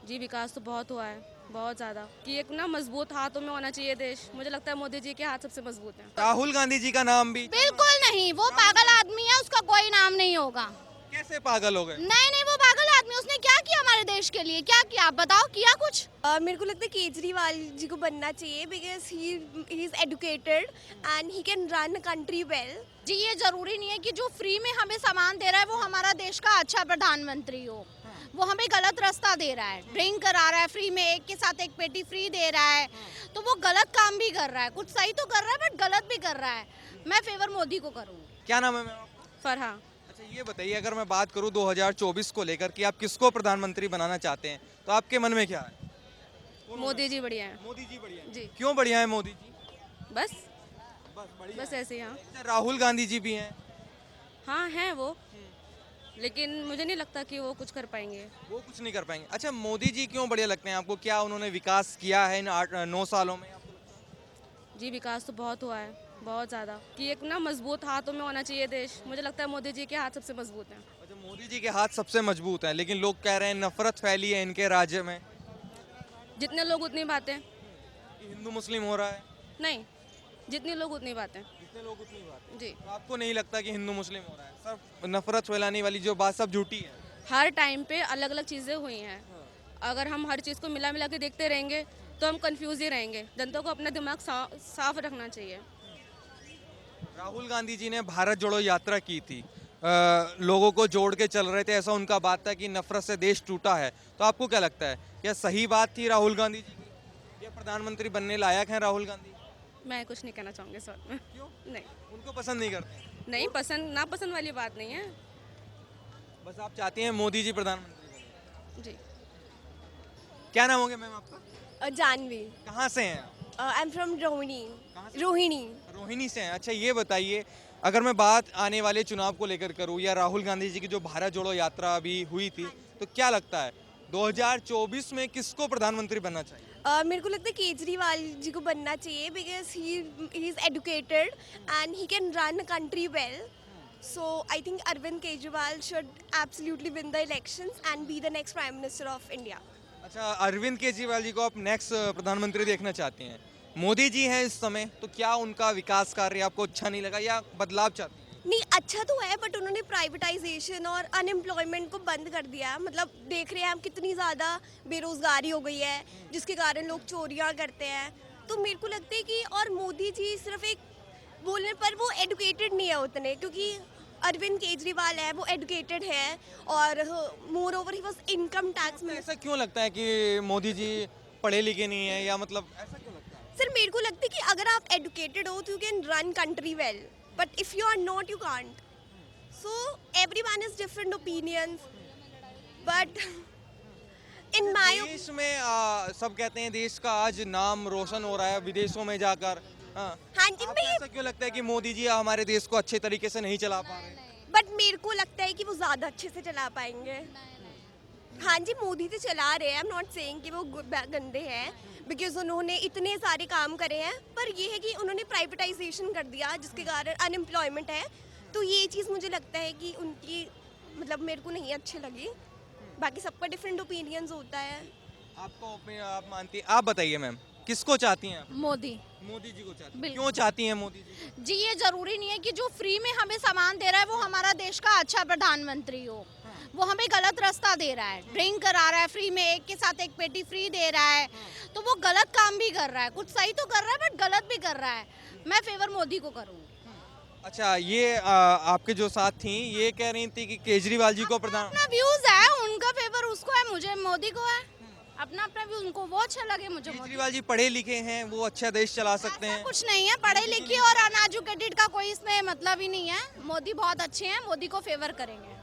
जी विकास तो बहुत हुआ है, बहुत ज़्यादा। कि एक ना मजबूत हाथों में होना चाहिए देश। मुझे लगता है मोदी जी के हाथ सबसे मजबूत हैं। राहुल गांधी जी का नाम भी बिल्कुल नहीं, वो पागल आदमी है, उसका कोई नाम नहीं होगा। कैसे पागल हो गए? नहीं नहीं, वो पागल आदमी, उसने क्या किया हमारे देश के लिए, क्या किया आप बताओ, किया कुछ? मेरे को लगता है केजरीवाल जी को बनना चाहिए because he is educated and he can run country well. जी ये जरूरी नहीं है कि जो फ्री में हमें सामान दे रहा है वो हमारा देश का अच्छा प्रधानमंत्री हो। वो हमें गलत रास्ता दे रहा है, ड्रिंक करा रहा है फ्री में, एक के साथ एक पेटी फ्री दे रहा है, तो वो गलत काम भी कर रहा है। कुछ सही तो कर रहा है बट गलत भी कर रहा है। मैं फेवर मोदी को करूँगी। क्या नाम है मैम आपका? फरहा। अच्छा ये बताइए, अगर मैं बात करूं 2024 को लेकर कि आप किसको प्रधानमंत्री बनाना चाहते हैं, तो आपके मन में क्या है? मोदी जी बढ़िया हैं। मोदी जी बढ़िया हैं। जी। क्यों बढ़िया है मोदी जी? बस बस बढ़िया बस ऐसे ही। हाँ अच्छा, राहुल गांधी जी भी हैं, हाँ हैं वो, लेकिन मुझे नहीं लगता कि वो कुछ कर पाएंगे। वो कुछ नहीं कर पाएंगे। अच्छा मोदी जी क्यों बढ़िया लगते हैं आपको? क्या उन्होंने विकास किया है इन 9 सालों में आपको लगता है? जी विकास तो बहुत हुआ है, बहुत ज़्यादा। कि एक ना मजबूत हाथों में होना चाहिए देश। मुझे लगता है मोदी जी के हाथ सबसे मजबूत हैं। अच्छा मोदी जी के हाथ सबसे मजबूत है, लेकिन लोग कह रहे हैं नफरत फैली है इनके राज्य में, जितने लोग उतनी बातें। कि हिंदू मुस्लिम हो रहा है। नहीं, जितने लोग उतनी बातें। जितने लोग उतनी बात है। जी। तो आपको नहीं लगता कि हिंदू मुस्लिम हो रहा है? सब नफरत फैलाने वाली जो बात सब झूठी है। हर टाइम पे अलग अलग चीज़ें हुई हैं। अगर हम हर चीज़ को मिला मिला के देखते रहेंगे तो हम कंफ्यूज ही रहेंगे। जनता को अपना दिमाग साफ रखना चाहिए। राहुल गांधी जी ने भारत जोड़ो यात्रा की थी, लोगों को जोड़ के चल रहे थे, ऐसा उनका बात था कि नफरत से देश टूटा है। तो आपको क्या लगता है, क्या सही बात थी राहुल गांधी जी की? या प्रधानमंत्री बनने लायक हैं राहुल गांधी? मैं कुछ नहीं कहना चाहूँगी सर में। क्यों? नहीं उनको पसंद नहीं करते? नहीं, पसंद नापसंद वाली बात नहीं है। बस आप चाहती हैं मोदी जी प्रधानमंत्री बने। जी। क्या नाम हो गया मैम आपका? जानवी। कहाँ से हैं आप? I am from Rohini. कहाँ से? रोहिणी। रोहिणी से हैं। अच्छा ये बताइए, अगर मैं बात आने वाले चुनाव को लेकर करूं या राहुल गांधी जी की जो भारत जोड़ो यात्रा अभी हुई थी, तो क्या लगता है 2024 में किसको प्रधानमंत्री बनना चाहिए? मेरे को लगता है केजरीवाल जी को बनना चाहिए because he is educated and he can run country well. So I think Arvind Kejriwal should absolutely win the elections and be the next Prime Minister of India. अच्छा अरविंद केजरीवाल जी को आप नेक्स्ट प्रधानमंत्री देखना चाहते हैं। मोदी जी हैं इस समय, तो क्या उनका विकास कार्य आपको अच्छा नहीं लगा या बदलाव चाहते हैं? नहीं, अच्छा तो है बट उन्होंने प्राइवेटाइजेशन और अनएम्प्लॉयमेंट को बंद कर दिया है। मतलब देख रहे हैं हम कितनी ज़्यादा बेरोजगारी हो गई है जिसके कारण लोग चोरियां करते हैं। तो मेरे को लगता है कि और मोदी जी सिर्फ एक बोलने पर वो एडुकेटेड नहीं है उतने, क्योंकि अरविंद केजरीवाल है वो एडुकेटेड है और more over he was income tax में। ऐसा क्यों लगता है कि मोदी जी पढ़े लिखे नहीं है, या मतलब ऐसा क्यों लगता है? सर मेरे को लगता है कि अगर आप एडुकेटेड हो तो you can run country well but if you are not you can't. So everyone is different opinions but in my देश में सब कहते हैं देश का आज नाम रोशन हो रहा है विदेशों में जाकर। हाँ हाँ जी आपको ऐसा क्यों लगता है कि मोदी जी हमारे देश को अच्छे तरीके से नहीं चला पा रहे? बट मेरे को लगता है कि वो ज़्यादा अच्छे से चला पाएंगे। हाँ जी, मोदी तो चला रहे हैं, आई एम नॉट सेइंग कि वो गंदे हैं बिकॉज उन्होंने इतने सारे काम करे हैं, पर ये है कि उन्होंने प्राइवेटाइजेशन कर दिया जिसके कारण अनएम्प्लॉयमेंट है। तो ये चीज़ मुझे लगता है कि उनकी मतलब मेरे को नहीं अच्छी लगी। बाकी सबका डिफरेंट ओपिनियंस होता है। आपको आप मानती हैं? आप बताइए मैम, किसको चाहती हैं आप? मोदी। मोदी जी को चाहती हैं। बिल्कुल। क्यों चाहती हैं मोदी जी? जी ये जरूरी नहीं है कि जो फ्री में हमें सामान दे रहा है वो हमारा देश का अच्छा प्रधानमंत्री हो। वो हमें गलत रास्ता दे रहा है, ड्रिंक करा रहा है फ्री में, एक के साथ एक पेटी फ्री दे रहा है, तो वो गलत काम भी कर रहा है। कुछ सही तो कर रहा है बट गलत भी कर रहा है। मैं फेवर मोदी को करूँगी। अच्छा ये आपके जो साथ थी ये कह रही थी कि केजरीवाल जी को प्रधान। अपना व्यूज है, उनका फेवर उसको है, मुझे मोदी को है। अपना अपना व्यू, उनको वो अच्छा लगे, मुझे मोदी। केजरीवाल जी पढ़े लिखे हैं, वो अच्छा देश चला सकते ऐसा हैं। कुछ नहीं है, पढ़े लिखे और अनएजुकेटेड का कोई इसमें मतलब ही नहीं है। मोदी बहुत अच्छे हैं, मोदी को फेवर करेंगे।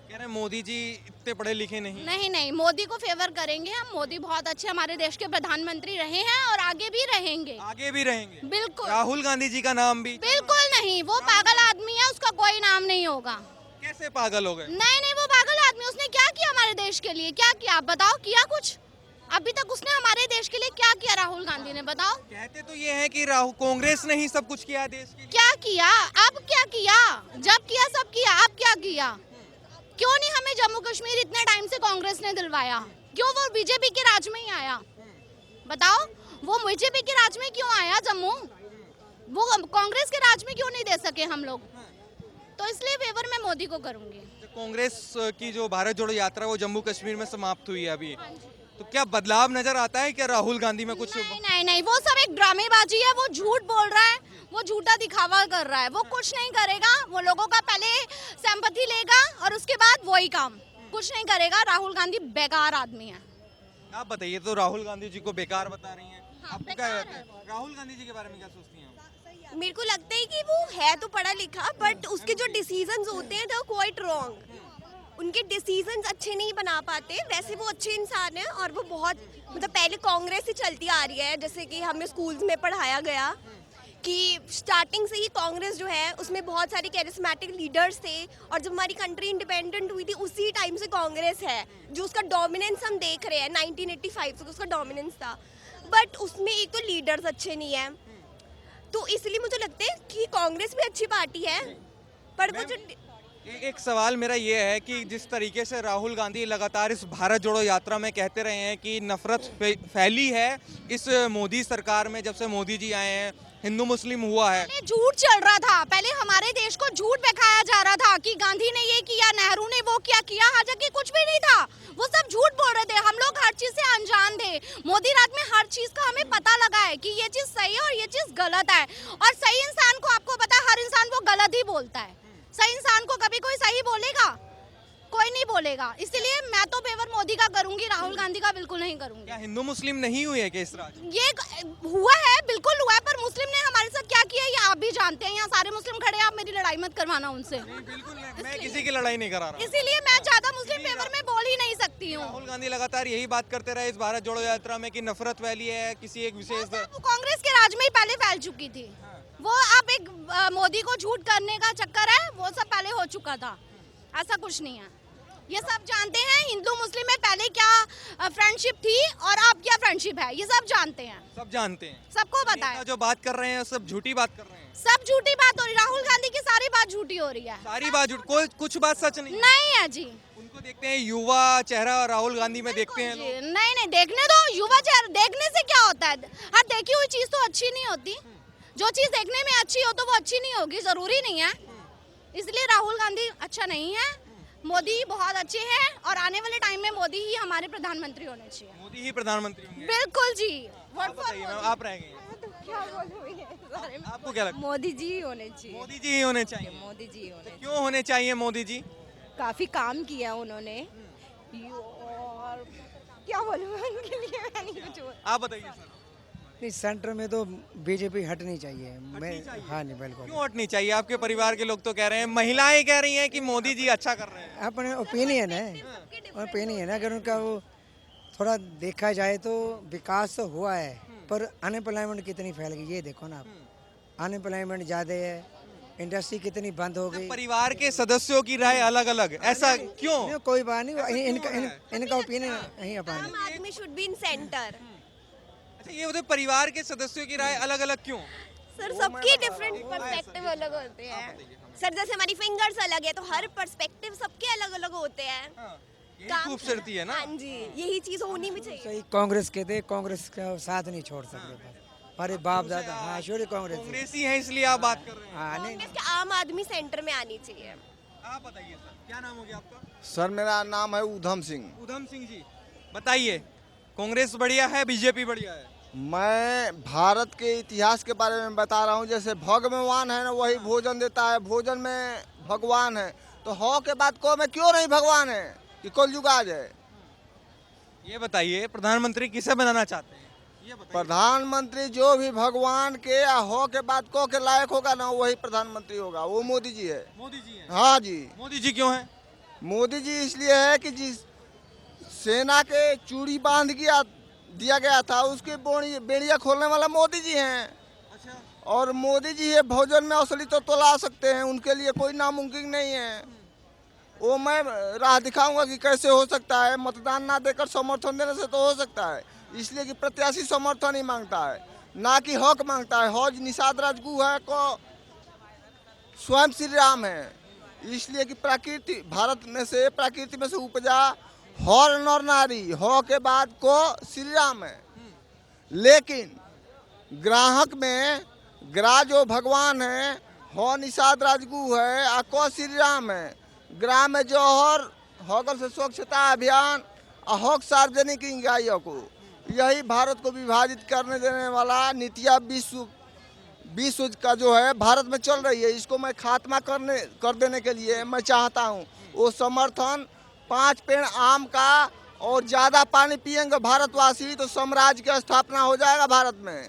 कह रहे हैं मोदी जी इतने पढ़े लिखे नहीं। नहीं नहीं, मोदी को फेवर करेंगे हम। मोदी बहुत अच्छे हमारे देश के प्रधानमंत्री रहे हैं और आगे भी रहेंगे। आगे भी रहेंगे। बिल्कुल। राहुल गांधी जी का नाम भी बिल्कुल नहीं, वो पागल आदमी है, उसका कोई नाम नहीं होगा। कैसे पागल हो गए? नहीं नहीं, वो पागल आदमी, उसने क्या किया हमारे देश के लिए, क्या किया आप बताओ, किया कुछ? अभी तक उसने हमारे देश के लिए क्या किया राहुल गांधी ने, बताओ। कहते तो ये है कि राहुल कांग्रेस ने ही सब कुछ किया देश के लिए। क्या किया? अब क्या किया? जब किया सब किया, अब क्या किया? क्यों नहीं हमें जम्मू कश्मीर इतने टाइम से कांग्रेस ने दिलवाया? क्यों वो बीजेपी के राज में ही आया? बताओ, वो बीजेपी के राज में क्यों आया जम्मू? वो कांग्रेस के राज में क्यों नहीं दे सके हम लोग? तो इसलिए फेवर मैं मोदी को करूंगी। कांग्रेस की जो भारत जोड़ो यात्रा वो जम्मू कश्मीर में समाप्त हुई है अभी, तो क्या बदलाव नजर आता है क्या राहुल गांधी में कुछ? नहीं नहीं नहीं, वो सब एक ड्रामेबाजी है, वो झूठ बोल रहा है, वो झूठा दिखावा कर रहा है, वो कुछ नहीं करेगा। वो लोगों का पहले सिंपैथी लेगा और उसके बाद वही काम, कुछ नहीं करेगा। राहुल गांधी बेकार आदमी है। आप बताइए, तो राहुल गांधी जी को बेकार बता रही हैं, हाँ, आपको क्या लगता है राहुल गांधी जी के बारे में क्या सोचती हैं आप? मेरे को लगता है कि वो है तो पढ़ा लिखा, बट उसके जो डिसीजंस होते हैं तो क्वाइट रॉन्ग। उनके डिसीजंस अच्छे नहीं बना पाते। वैसे वो अच्छे इंसान हैं और वो बहुत मतलब पहले कांग्रेस से चलती आ रही है, जैसे कि हमें स्कूल्स में पढ़ाया गया कि स्टार्टिंग से ही कांग्रेस जो है उसमें बहुत सारे कैरिस्मेटिक लीडर्स थे, और जब हमारी कंट्री इंडिपेंडेंट हुई थी उसी टाइम से कांग्रेस है जो उसका डोमिनेंस हम देख रहे हैं। 1985 से उसका डोमिनेंस था, बट उसमें एक तो लीडर्स अच्छे नहीं है, तो इसलिए मुझे लगता है कि कांग्रेस भी अच्छी पार्टी है, पर वो जो एक सवाल मेरा ये है कि जिस तरीके से राहुल गांधी लगातार इस भारत जोड़ो यात्रा में कहते रहे हैं कि नफरत फैली है इस मोदी सरकार में, जब से मोदी जी आए हैं हिंदू मुस्लिम हुआ है। पहले झूठ चल रहा था, पहले हमारे देश को झूठ दिखाया जा रहा था कि गांधी ने ये किया, नेहरू ने वो किया, हालांकि कुछ भी नहीं था। वो सब झूठ बोल रहे थे, हम लोग हर चीज से अनजान थे। मोदी राज में हर चीज का हमें पता लगा है कि ये चीज सही है और ये चीज गलत है, और सही इंसान को आपको पता है हर इंसान वो गलत ही बोलता है। सही इंसान को कभी कोई सही बोलेगा? कोई नहीं बोलेगा। इसलिए मैं तो फेवर मोदी का करूंगी, राहुल गांधी का बिल्कुल नहीं करूंगी। क्या हिंदू मुस्लिम नहीं हुए क्या इस राज? ये हुआ है, बिल्कुल हुआ है, पर मुस्लिम ने हमारे साथ क्या किया ये आप भी जानते हैं। यहाँ सारे मुस्लिम खड़े हैं, आप मेरी लड़ाई मत करवाना उनसे। बिल्कुल मैं किसी की लड़ाई नहीं करा रहा। इसीलिए मैं ज्यादा मुस्लिम फेवर में बोल ही नहीं सकती हूँ। राहुल गांधी लगातार यही बात करते रहे इस भारत जोड़ो यात्रा में कि नफरत फैली है किसी एक विशेष वो कांग्रेस के राज में ही पहले फैल चुकी थी। वो अब एक मोदी को झूठ करने का चक्कर है, वो सब पहले हो चुका था, ऐसा कुछ नहीं है। ये सब जानते हैं हिंदू मुस्लिम में पहले क्या फ्रेंडशिप थी और अब क्या फ्रेंडशिप है, ये सब जानते हैं। सब जानते हैं, सबको पता है। जो बात कर रहे हैं सब झूठी बात कर रहे हैं, सब झूठी बात हो रही है। राहुल गांधी की सारी बात झूठी हो रही है। सारी बात झूठ, कोई कुछ बात सच नहीं। नहीं है जी। उनको देखते हैं युवा चेहरा राहुल गांधी में देखते हैं लोग। नहीं नहीं, देखने दो, युवा चेहरा देखने से क्या होता है? हर देखी हुई चीज तो अच्छी नहीं होती। जो चीज देखने में अच्छी हो तो वो अच्छी नहीं होगी, जरूरी नहीं है। इसलिए राहुल गांधी अच्छा नहीं है, मोदी बहुत अच्छे हैं, और आने वाले टाइम में मोदी ही हमारे प्रधानमंत्री होने चाहिए। मोदी ही प्रधानमंत्री होंगे। बिल्कुल जी। आप बताइए मैम, आप रह गए आपको क्या लगता है? मोदी जी ही होने चाहिए। मोदी जी ही होने चाहिए। मोदी जी ही होने चाहिए। क्यों होने चाहिए मोदी जी? काफी काम किया उन्होंने, और क्या बोलूं मैं उनके लिए, मैं नहीं कुछ बोल। आप बताइए सर। नहीं, सेंटर में तो बीजेपी हटनी चाहिए। मैं हाँ नहीं बिल्कुल। क्यों हटनी चाहिए? आपके परिवार के लोग तो कह रहे हैं, महिलाएं कह रही हैं कि मोदी जी अच्छा कर रहे हैं। अपने ओपिनियन है, ओपिनियन है। अगर उनका वो थोड़ा देखा जाए तो विकास तो हुआ है, पर अनएम्प्लॉयमेंट कितनी फैल गई ये देखो ना आप। अनएम्प्लॉयमेंट ज़्यादा है, इंडस्ट्री कितनी बंद हो गई। परिवार के सदस्यों की राय अलग अलग, ऐसा क्यों? नहीं, कोई बात नहीं, इनका ओपिनियन यही अपन। आम आदमी शुड बी इन सेंटर। अच्छा, ये उधर परिवार के सदस्यों की राय अलग अलग क्यों? सर सबकी डिफरेंट पर्सपेक्टिव अलग होते हैं। सर जैसे हमारी फिंगर्स अलग है तो हर पर्सपेक्टिव सबके अलग अलग होते हैं। यही खूबसूरती है ना। हाँ जी, यही चीज होनी भी चाहिए। सही कांग्रेस के थे, कांग्रेस का साथ नहीं छोड़ सकते। अरे बाप दादा, हाँ छोड़िए कांग्रेस। कांग्रेसी है इसलिए आप बात कर रहे हैं। हाँ नहीं, कांग्रेस के आम आदमी सेंटर में आनी चाहिए। आप बताइए सर, क्या नाम हो गया आपका? सर मेरा नाम है उधम सिंह। उधम सिंह जी, बताइए कांग्रेस बढ़िया है बीजेपी बढ़िया है? मैं भारत के इतिहास के बारे में बता रहा हूँ। जैसे भगवान है ना, वही भोजन देता है, भोजन में भगवान है, तो हो के बाद को में क्यों नहीं भगवान है कि कलयुग आ जाए? ये बताइए प्रधानमंत्री किसे बनाना चाहते हैं, ये बताइए। प्रधानमंत्री जो भी भगवान के या हो के बाद को के लायक होगा ना, वही प्रधानमंत्री होगा। वो मोदी जी है। मोदी जी हैं। हाँ जी, मोदी जी क्यों है? मोदी जी इसलिए है कि जिस सेना के चूड़ी बांध दिया गया था, उसकी बेड़िया खोलने वाला मोदी जी हैं। अच्छा, और मोदी जी ये भोजन में असली तो ला सकते हैं, उनके लिए कोई नामुमकिन नहीं है। वो मैं राह दिखाऊंगा कि कैसे हो सकता है। मतदान ना देकर समर्थन देने से तो हो सकता है, इसलिए कि प्रत्याशी समर्थन ही मांगता है, ना कि हक मांगता है। हज निषाद राजगु है को स्वयं श्री राम है, इसलिए कि प्रकृति भारत में से प्रकृति में से उपजा हर नर नारी, हो के बाद को श्री राम है। लेकिन ग्राहक में ग्रा जो भगवान है, हो निषाद राजगु है, आ को श्री राम है। ग्राह में जौहर, होगल से स्वच्छता अभियान, अहोक सार्वजनिक इकाइयों को, यही भारत को विभाजित करने देने वाला नीतियाँ विश्व का जो है भारत में चल रही है। इसको मैं खात्मा कर देने के लिए मैं चाहता हूँ वो समर्थन 5 पेड़ आम का और ज़्यादा पानी पिएंगे भारतवासी तो साम्राज्य की स्थापना हो जाएगा भारत में।